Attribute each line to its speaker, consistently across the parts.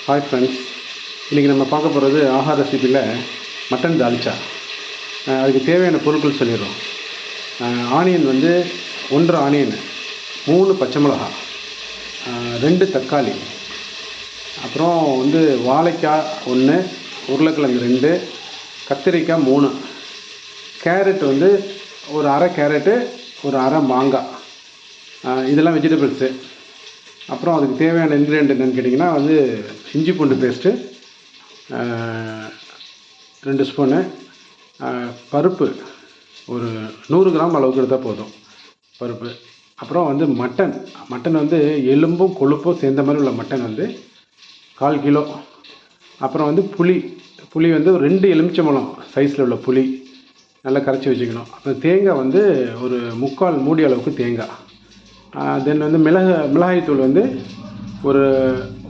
Speaker 1: Hi friends, இன்றைக்கி நம்ம பார்க்க போகிறது ஆஹா ரெசிப்பியில் மட்டன் தால்ச்சா. அதுக்கு தேவையான பொருட்கள் சொல்லிடுறோம். ஆனியன் வந்து 1 ஆனியன், 3 பச்சை மிளகா, 2 தக்காளி, அப்புறம் வந்து வாழைக்காய் 1, உருளைக்கிழங்கு 2, கத்திரிக்காய் 3, கேரட் வந்து ஒரு அரை கேரட்டு, ஒரு அரை மாங்காய். இதெல்லாம் வெஜிடபிள்ஸு. அப்புறம் அதுக்கு தேவையான இன்க்ரீடியன்ட் என்னென்னு கேட்டிங்கன்னா வந்து இஞ்சி பூண்டு பேஸ்ட்டு 2 ஸ்பூனு, பருப்பு ஒரு 100 கிராம் அளவுக்கு எடுத்தால் போதும் பருப்பு. அப்புறம் வந்து மட்டன் வந்து எலும்பும் கொழுப்பும் சேர்ந்த மாதிரி உள்ள மட்டன் வந்து 1/4 கிலோ. அப்புறம் வந்து புளி வந்து ஒரு 2 எலுமிச்சம்பழம் சைஸில் உள்ள புளி நல்லா கரைச்சி வச்சுக்கணும். அப்புறம் தேங்காய் வந்து ஒரு 3/4 மூடி அளவுக்கு தேங்காய். தென் வந்து மிளகாய்த்தூள் வந்து ஒரு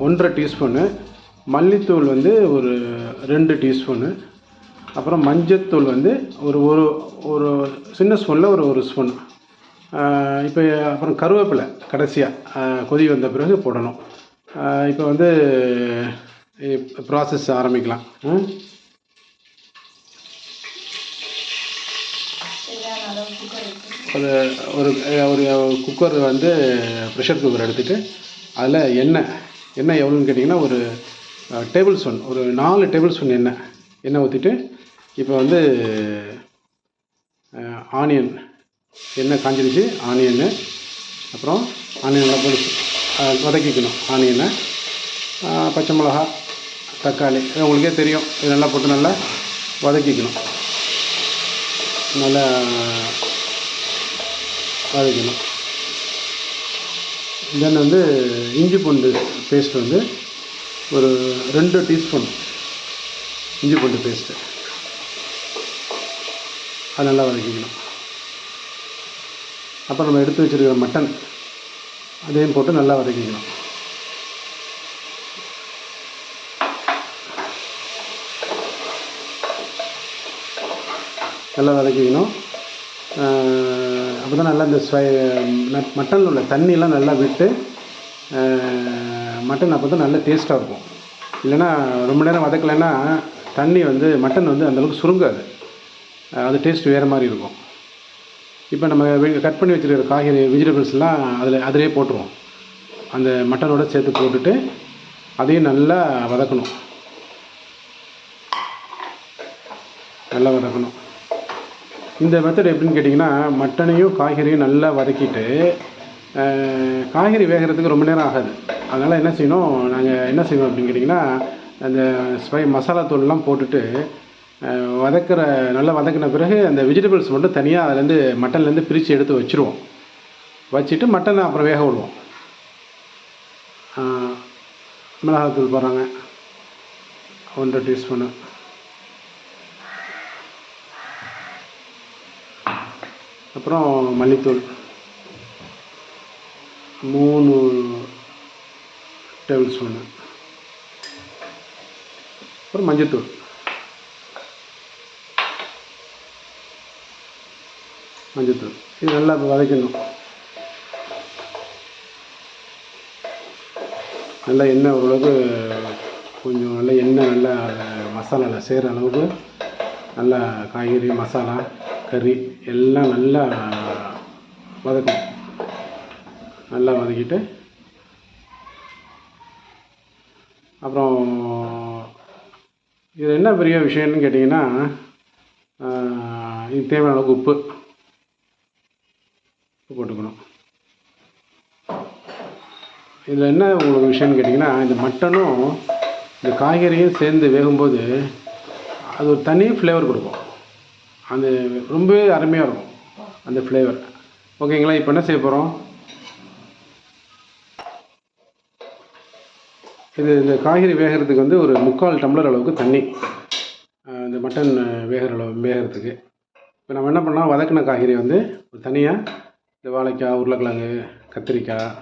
Speaker 1: 1.5 டீஸ்பூனு, மல்லித்தூள் வந்து ஒரு 2 டீஸ்பூனு, அப்புறம் மஞ்சத்தூள் வந்து ஒரு ஒரு ஒரு சின்ன ஸ்பூனில் ஒரு ஸ்பூன். இப்போ அப்புறம் கருவேப்பிலை கடைசியாக கொதி வந்த பிறகு போடணும். இப்போ வந்து ப்ராசஸ் ஆரம்பிக்கலாம். அது ஒரு குக்கர் வந்து ப்ரெஷர் குக்கர் எடுத்துகிட்டு அதில் எண்ணெய் எவ்வளோன்னு கேட்டிங்கன்னா ஒரு டேபிள் ஸ்பூன், ஒரு 4 டேபிள் ஸ்பூன் எண்ணெய் ஊற்றிட்டு இப்போ வந்து ஆனியன் எண்ணெய் காஞ்சிடுச்சு. ஆனியன்னு அப்புறம் ஆனியன் நல்லா போட்டு வதக்கிக்கணும். ஆனியனை, பச்சை மிளகா, தக்காளி உங்களுக்கே தெரியும். இது நல்லா போட்டு நல்லா வதக்கிக்கணும். நல்லா வதக்கணும். தென் வந்து இஞ்சி பூண்டு பேஸ்ட் வந்து ஒரு 2 டீஸ்பூன் இஞ்சி பூண்டு பேஸ்ட்டு அது நல்லா வதக்கிக்கணும். அப்புறம் நம்ம எடுத்து வச்சுருக்கிற மட்டன் அதையும் போட்டு நல்லா வதக்கிக்கணும். நல்லா வதக்கிக்கணும். அப்போ தான் நல்லா இந்த மட்டனில் உள்ள தண்ணியெலாம் நல்லா விட்டு மட்டன் அப்போ தான் நல்லா டேஸ்ட்டாக இருக்கும். இல்லைன்னா ரொம்ப நேரம் வதக்கலைன்னா தண்ணி வந்து மட்டன் வந்து அந்தளவுக்கு சுருங்காது, அது டேஸ்ட் வேறு மாதிரி இருக்கும். இப்போ நம்ம கட் பண்ணி வச்சுருக்கிற காய்கறி வெஜிடபிள்ஸ்லாம் அதிலே போட்டுருவோம். அந்த மட்டனோடு சேர்த்து போட்டுட்டு அதையும் நல்லா வதக்கணும். இந்த மெத்தட் எப்படின்னு கேட்டிங்கன்னா, மட்டனையும் காய்கறியும் நல்லா வதக்கிட்டு, காய்கறி வேகிறதுக்கு ரொம்ப நேரம் ஆகாது. அதனால் நாங்கள் என்ன செய்வோம் அப்படின்னு கேட்டிங்கன்னா, அந்த மசாலா தூள்லாம் போட்டுட்டு நல்லா வதக்கின பிறகு அந்த வெஜிடபிள்ஸ் மட்டும் தனியாக அதுலேருந்து மட்டன்லேருந்து பிரித்து எடுத்து வச்சுட்டு மட்டனை அப்புறம் வேக விடுவோம். மிளகாத்தூள் போடுறாங்க 1 டீஸ்பூனு, அப்புறம் மல்லித்தூள் 3 டேபிள் ஸ்பூனு, அப்புறம் மஞ்சத்தூள், இது நல்லா வதக்கணும். நல்லா எண்ணெய் ஓரளவுக்கு கொஞ்சம் நல்லா எண்ணெய் நல்லா மசாலாவில் சேர்கிற அளவுக்கு நல்லா காய்கறி, மசாலா, கறி எல்லாம் நல்லா வதக்கணும். நல்லா வதக்கிட்டு அப்புறம் இது என்ன பெரிய விஷயம்னு கேட்டிங்கன்னா, இது தேவையான அளவுக்கு உப்பு போட்டுக்கணும். இதில் என்ன உங்களுக்கு விஷயம்னு கேட்டிங்கன்னா, இந்த மட்டனும் இந்த காய்கறியும் சேர்ந்து வேகும்போது அது ஒரு தனி ஃப்ளேவர் கொடுக்கும். அது ரொம்பவே அருமையாக இருக்கும் அந்த ஃப்ளேவர். ஓகேங்களா? இப்போ என்ன செய்ய போகிறோம், இந்த காய்கறி வேகிறதுக்கு வந்து ஒரு 3/4 டம்ளர் அளவுக்கு தண்ணி, இந்த மட்டன் வேகிறதுக்கு. இப்போ நம்ம என்ன பண்ணலாம், வதக்கின காய்கறி வந்து ஒரு தனியாக இந்த வாழைக்காய், உருளைக்கிழங்கு, கத்திரிக்காய்,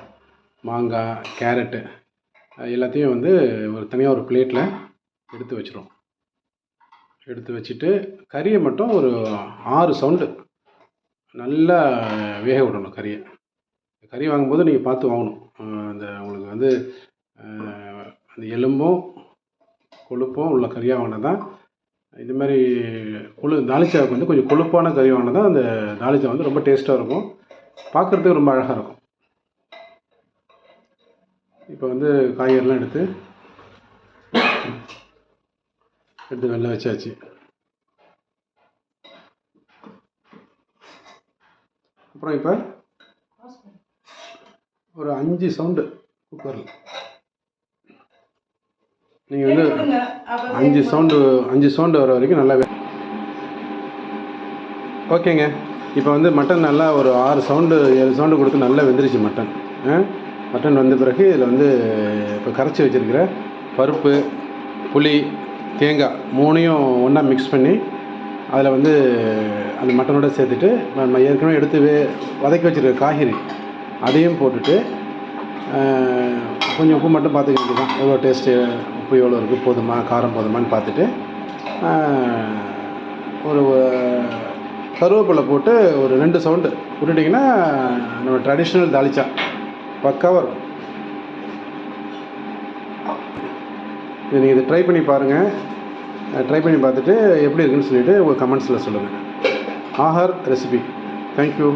Speaker 1: மாங்காய், கேரட்டு எல்லாத்தையும் வந்து ஒரு தனியாக ஒரு பிளேட்டில் எடுத்து வச்சுட்டு கறியை மட்டும் ஒரு 6 சவுண்டு நல்லா வேக விடணும். கறி வாங்கும்போது நீங்கள் பார்த்து வாங்கணும். உங்களுக்கு வந்து அந்த எலும்பும் கொழுப்பும் உள்ள கறி வாங்கினா தான் இது மாதிரி தாளிச்சாவுக்கு வந்து கொஞ்சம் கொழுப்பான கறி வாங்கினா தான் அந்த தாளிச்சா வந்து ரொம்ப டேஸ்ட்டாக இருக்கும், பார்க்குறதுக்கு ரொம்ப அழகாக இருக்கும். இப்போ வந்து காய்கறிலாம் எடுத்து வெளில வச்சாச்சு. அப்புறம் இப்போ ஒரு 5 சவுண்டு குக்கரில் நீங்கள் வந்து 5 சவுண்டு வர வரைக்கும் நல்லா ஓகேங்க. இப்போ வந்து மட்டன் நல்லா ஒரு 6 சவுண்டு 7 சவுண்டு கொடுத்து நல்லா வெந்துருச்சு மட்டன். மட்டன் வந்த பிறகு இதில் வந்து இப்போ கரைச்சி வச்சுருக்கிற பருப்பு, புளி, தேங்காய் 3ஐயும் ஒன்றா மிக்ஸ் பண்ணி அதில் வந்து அந்த மட்டனோட சேர்த்துட்டு நம்ம ஏற்கனவே எடுத்து வதக்கி வச்சுருக்க காய்கறி அதையும் போட்டுட்டு கொஞ்சம் உப்பு மட்டும் பார்த்துக்க வேண்டியதான், எவ்வளோ டேஸ்ட்டு உப்பு எவ்வளோ இருக்குது, போதுமா காரம் போதுமான்னு பார்த்துட்டு ஒரு கருவேப்பிலை போட்டு ஒரு 2 சவுண்டு விட்டுட்டிங்கன்னா நம்ம ட்ரெடிஷ்னல் தாளிச்சா பக்காவாக இருக்கும். இது நீங்கள் இதை ட்ரை பண்ணி பாருங்கள். ட்ரை பண்ணி பார்த்துட்டு எப்படி இருக்குன்னு சொல்லிவிட்டு உங்கள் கமெண்ட்ஸில் சொல்லுங்கள். ஆஹார் ரெசிபி. தேங்க்யூ.